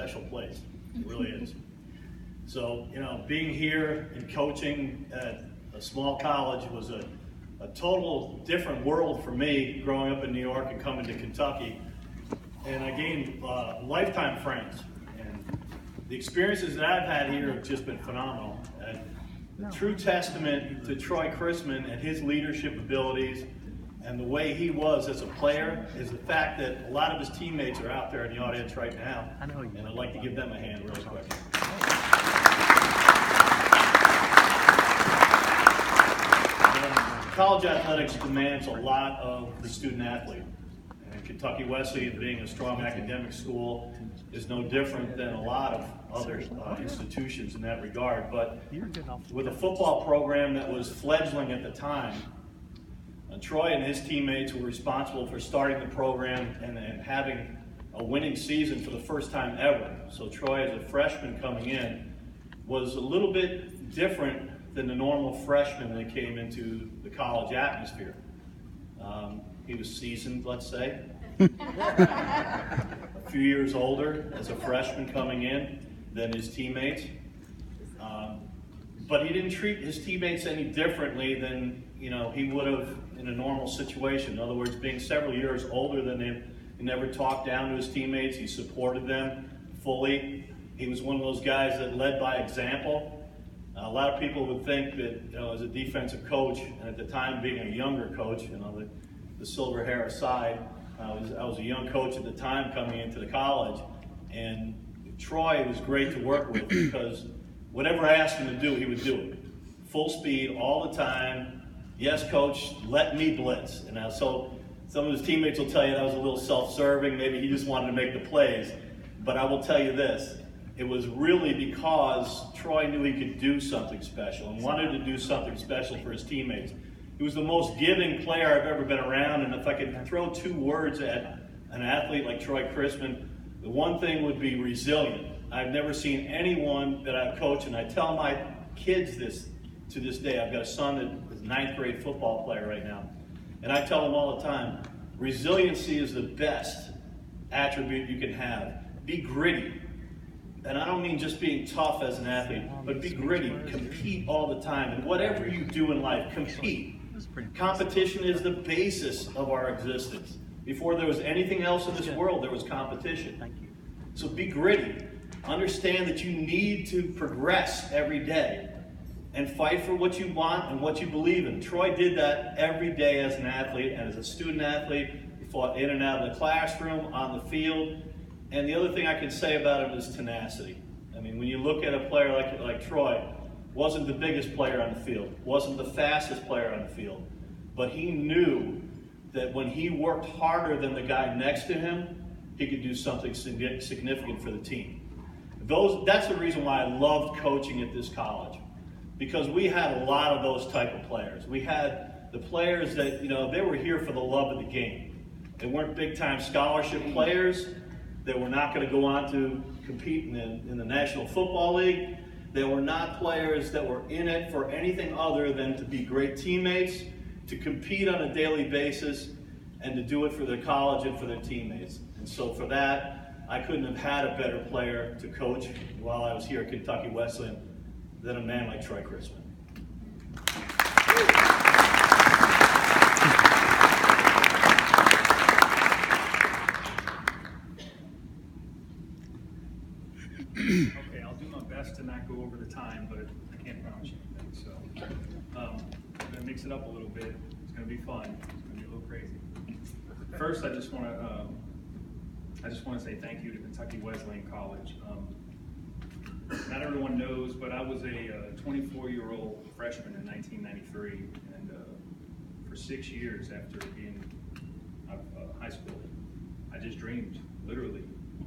special place. It really is. So, you know, being here and coaching at a small college was a total different world for me, growing up in New York and coming to Kentucky. And I gained lifetime friends. And the experiences that I've had here have just been phenomenal. And a true testament to Troy Crissman and his leadership abilities and the way he was as a player is the fact that a lot of his teammates are out there in the audience right now. And I'd like to give them a hand really quick. College athletics demands a lot of the student athlete. And Kentucky Wesleyan, being a strong academic school, is no different than a lot of other institutions in that regard. But with a football program that was fledgling at the time, Troy and his teammates were responsible for starting the program and having a winning season for the first time ever. So Troy, as a freshman coming in, was a little bit different than the normal freshman that came into the college atmosphere. He was seasoned, let's say. A few years older as a freshman coming in than his teammates. But he didn't treat his teammates any differently than, you know, he would have in a normal situation. In other words, being several years older than him, he never talked down to his teammates. He supported them fully. He was one of those guys that led by example. A lot of people would think that, you know, as a defensive coach, and at the time being a younger coach, you know, the silver hair aside, I was a young coach at the time coming into the college, and Troy was great to work with because whatever I asked him to do, he would do it. Full speed, all the time. Yes, coach, let me blitz. And so some of his teammates will tell you that was a little self-serving. Maybe he just wanted to make the plays. But I will tell you this. It was really because Troy knew he could do something special and wanted to do something special for his teammates. He was the most giving player I've ever been around, and if I could throw two words at an athlete like Troy Crissman, the one thing would be resilient. I've never seen anyone that I've coached, and I tell my kids this to this day. I've got a son that is a 9th grade football player right now, and I tell them all the time, resiliency is the best attribute you can have. Be gritty. And I don't mean just being tough as an athlete, but be gritty, compete all the time. And whatever you do in life, compete. Competition is the basis of our existence. Before there was anything else in this world, there was competition. So be gritty. Understand that you need to progress every day and fight for what you want and what you believe in. Troy did that every day as an athlete and as a student athlete. He fought in and out of the classroom, on the field. And the other thing I can say about him is tenacity. I mean, when you look at a player like Troy, wasn't the biggest player on the field, wasn't the fastest player on the field, but he knew that when he worked harder than the guy next to him, he could do something significant for the team. That's the reason why I loved coaching at this college, because we had a lot of those type of players. We had the players that, you know, they were here for the love of the game. They weren't big-time scholarship players. They were not going to go on to compete in the National Football League. They were not players that were in it for anything other than to be great teammates, to compete on a daily basis, and to do it for their college and for their teammates. And so for that, I couldn't have had a better player to coach while I was here at Kentucky Wesleyan than a man like Troy Crissman. Okay, I'll do my best to not go over the time, but I can't promise you anything. So I'm going to mix it up a little bit. It's going to be fun. It's going to be a little crazy. First, I just want to say thank you to Kentucky Wesleyan College. Not everyone knows, but I was a 24-year-old freshman in 1993, and for 6 years after being out of high school, I just dreamed literally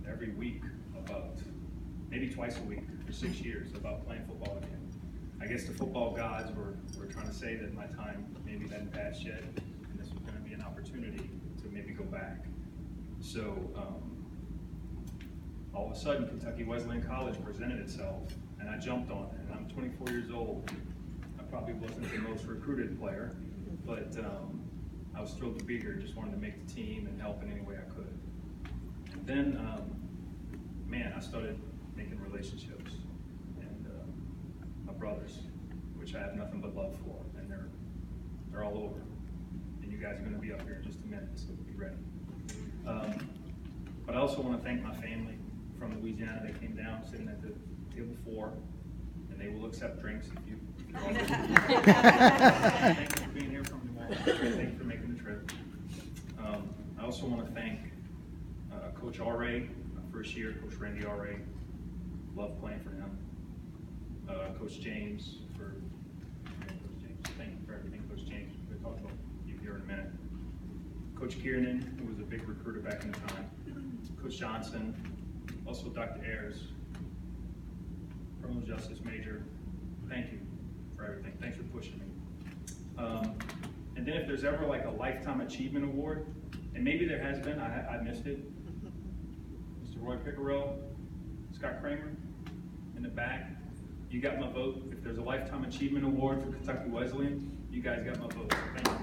every week about, maybe twice a week for 6 years, about playing football again. I guess the football gods were trying to say that my time maybe hadn't passed yet, and this was going to be an opportunity to maybe go back. So all of a sudden, Kentucky Wesleyan College presented itself, and I jumped on it. And I'm 24 years old. I probably wasn't the most recruited player, but I was thrilled to be here. Just wanted to make the team and help in any way I could. And then man, I started making relationships, and my brothers, which I have nothing but love for, and they're all over. And you guys are going to be up here in just a minute, so be ready. But I also want to thank my family from Louisiana. They came down, sitting at the table 4, and they will accept drinks if you. Thank you for being here from New Orleans. Thank you for making the trip. I also want to thank Coach R.A., my first year, Coach Randy R.A. Love playing for him. Coach James thank you for everything, Coach James. We'll talk about you here in a minute. Coach Kiernan, who was a big recruiter back in the time. Coach Johnson, also Dr. Ayers, criminal justice major. Thank you for everything. Thanks for pushing me. And then if there's ever like a Lifetime Achievement Award, and maybe there has been, I missed it. Mr. Roy Pickerel, Scott Kramer, in the back, you got my vote. If there's a Lifetime Achievement Award for Kentucky Wesleyan, you guys got my vote. Thank you.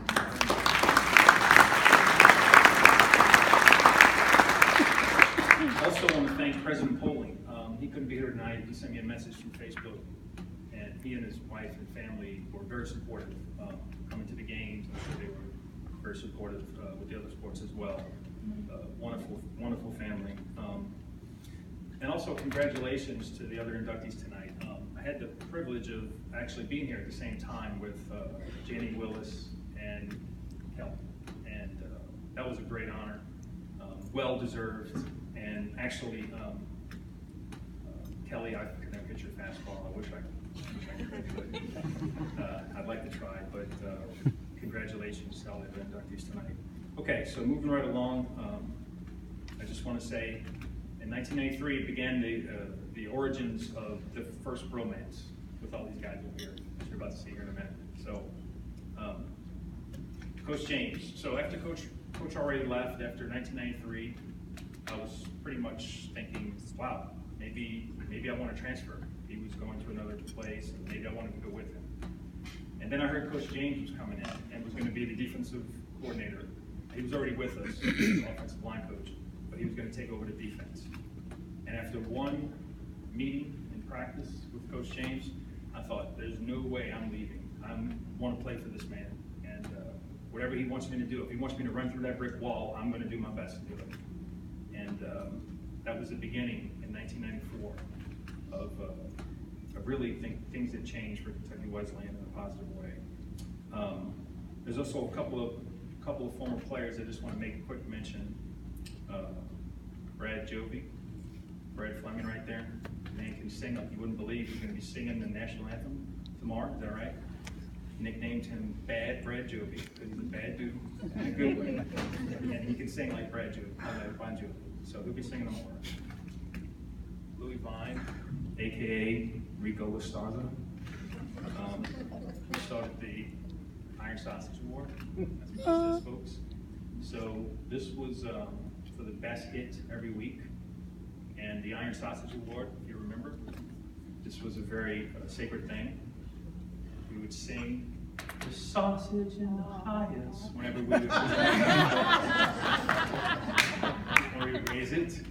I also want to thank President Poling. He couldn't be here tonight. He sent me a message from Facebook, and he and his wife and family were very supportive coming to the games. I'm sure they were very supportive with the other sports as well. Wonderful, wonderful family. And also congratulations to the other inductees tonight. I had the privilege of actually being here at the same time with Janie Willis and Kel, and that was a great honor, well deserved. And actually, Kelly, I could never hit your fastball. I wish I could. I'd like to try, but congratulations to all the inductees tonight. Okay, so moving right along, I just want to say, in 1993 began the origins of the first bromance with all these guys over here, which you're about to see here in a minute. So, Coach James. So after Coach already left after 1993, I was pretty much thinking, wow, maybe I want to transfer. He was going to another place, and maybe I wanted to go with him. And then I heard Coach James was coming in and was going to be the defensive coordinator. He was already with us, the offensive line coach, but he was going to take over the defense. And after one meeting in practice with Coach James, I thought, there's no way I'm leaving. I want to play for this man. And whatever he wants me to do, if he wants me to run through that brick wall, I'm going to do my best to do it. And that was the beginning in 1994 of really things that changed for Kentucky Wesleyan in a positive way. There's also a couple of former players I just want to make a quick mention. Brad Fleming right there. The man can sing like you wouldn't believe. He's going to be singing the national anthem tomorrow. Is that right? Nicknamed him Bad Brad Joby because he's a bad dude in a good way. And he can sing like Brad Joby, like Bon Jovi. So he'll be singing tomorrow. Louis Vine, aka Rico Lastarza. We started the Iron Sausage Award. That's what this is, folks. So this was for the best hit every week. And the Iron Sausage Award, if you remember, this was a very sacred thing. We would sing the sausage in the highest whenever we would or we would raise it.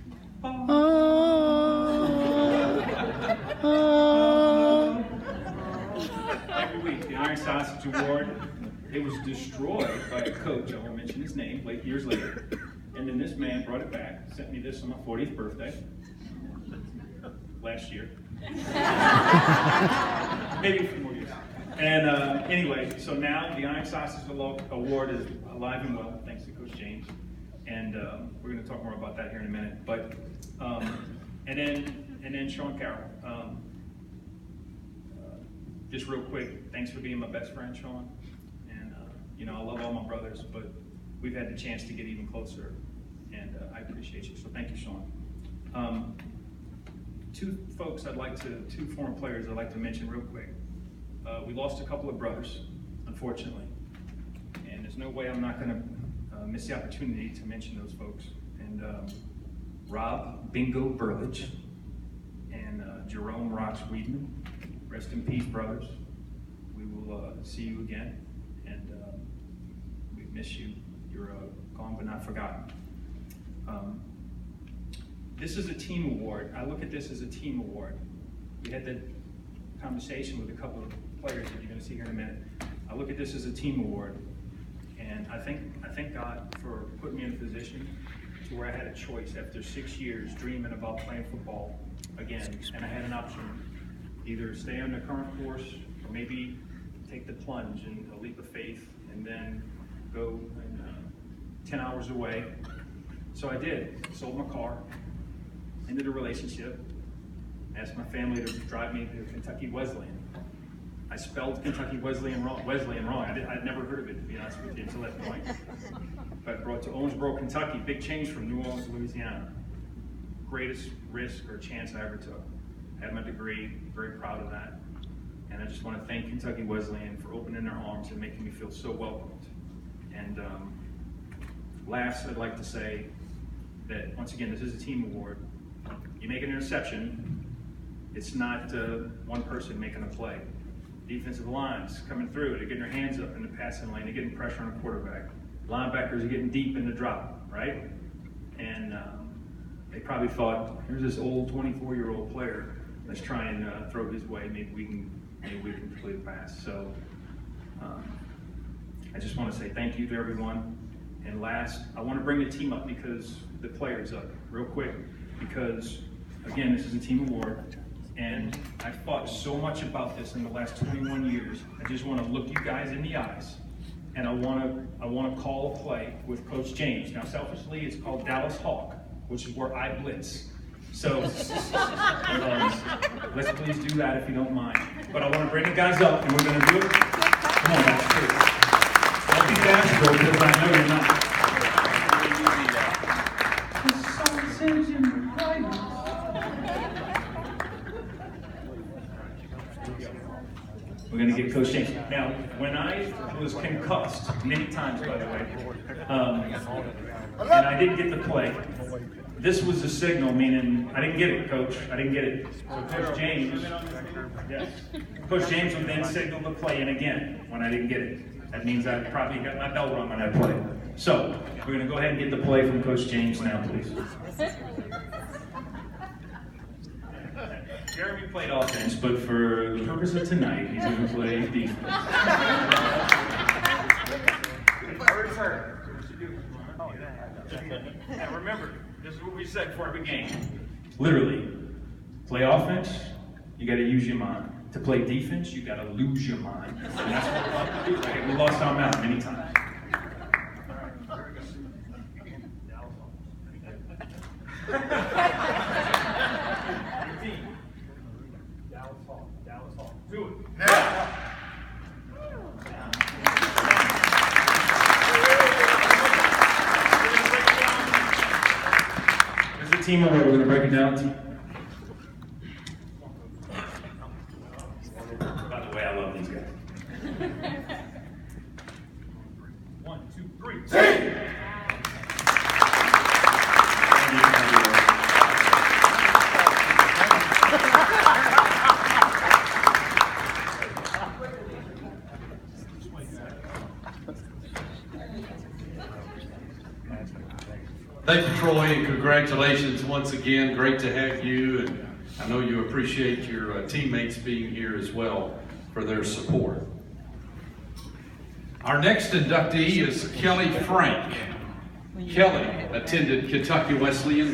Every week, the Iron Sausage Award, it was destroyed by a coach, I won't mention his name, years later. And then this man brought it back, sent me this on my 40th birthday, last year. Maybe a few more years. And anyway, so now the Iron Sausage Award is alive and well, thanks to Coach James. And we're going to talk more about that here in a minute. But and then Sean Carroll. Just real quick, thanks for being my best friend, Sean. And you know, I love all my brothers, but we've had the chance to get even closer, and I appreciate you. So thank you, Sean. Two former players I'd like to mention real quick. We lost a couple of brothers, unfortunately, and there's no way I'm not going to miss the opportunity to mention those folks. And Rob Bingo Burlage and Jerome Rocks Weedman, rest in peace, brothers. We will see you again, and we miss you. You're gone but not forgotten. this is a team award. I look at this as a team award. We had the conversation with a couple of players that you're going to see here in a minute. I look at this as a team award, and I thank God for putting me in a position to where I had a choice after 6 years dreaming about playing football again, and I had an option: either stay on the current course or maybe take the plunge and a leap of faith, and then go 10 hours away. So I did. Sold my car, ended a relationship, asked my family to drive me to Kentucky Wesleyan. I spelled Kentucky Wesleyan wrong. I'd never heard of it, to be honest with you, until that point. But brought to Owensboro, Kentucky, big change from New Orleans, Louisiana. Greatest risk or chance I ever took. Had my degree, very proud of that. And I just want to thank Kentucky Wesleyan for opening their arms and making me feel so welcomed. And last, I'd like to say that, once again, this is a team award. You make an interception, it's not one person making a play. Defensive lines coming through, they're getting their hands up in the passing lane, they're getting pressure on the quarterback. Linebackers are getting deep in the drop, right? And they probably thought, here's this old 24-year-old player, let's try and throw his way, maybe we can complete a pass. So I just want to say thank you to everyone. And last, I want to bring the team up, because the players up real quick, because again, this is a team award. And I've thought so much about this in the last 21 years. I just want to look you guys in the eyes, and I want to call a play with Coach James. Now, selfishly, it's called Dallas Hawk, which is where I blitz. So let's please do that if you don't mind. But I want to bring the guys up, and we're going to do it. Come on, that's true. Don't be bashful, because I know you're not. We're going to get Coach James. Now, when I was concussed, many times by the way, and I didn't get the play, this was a signal, meaning I didn't get it, Coach. I didn't get it. So Coach James, yes, Coach James would then signal the play in again when I didn't get it. That means I probably got my bell rung on that play. So we're going to go ahead and get the play from Coach James now, please. Jeremy played offense, but for the purpose of tonight, he's going to play defense. Now remember, this is what we said before every game. Literally, play offense, you got to use your mind. To play defense, you got to lose your mind. And that's what we're about to do. Okay, we lost our mind many times. Dallas Hall. Do it. Now. There's the team award. We're going to break it down. By the way, I love these guys. 1, 2, 3. Hey! Thank you, Troy, and congratulations once again. Great to have you, and I know you appreciate your teammates being here as well for their support. Our next inductee is Kelly Frank. Kelly attended Kentucky Wesleyan.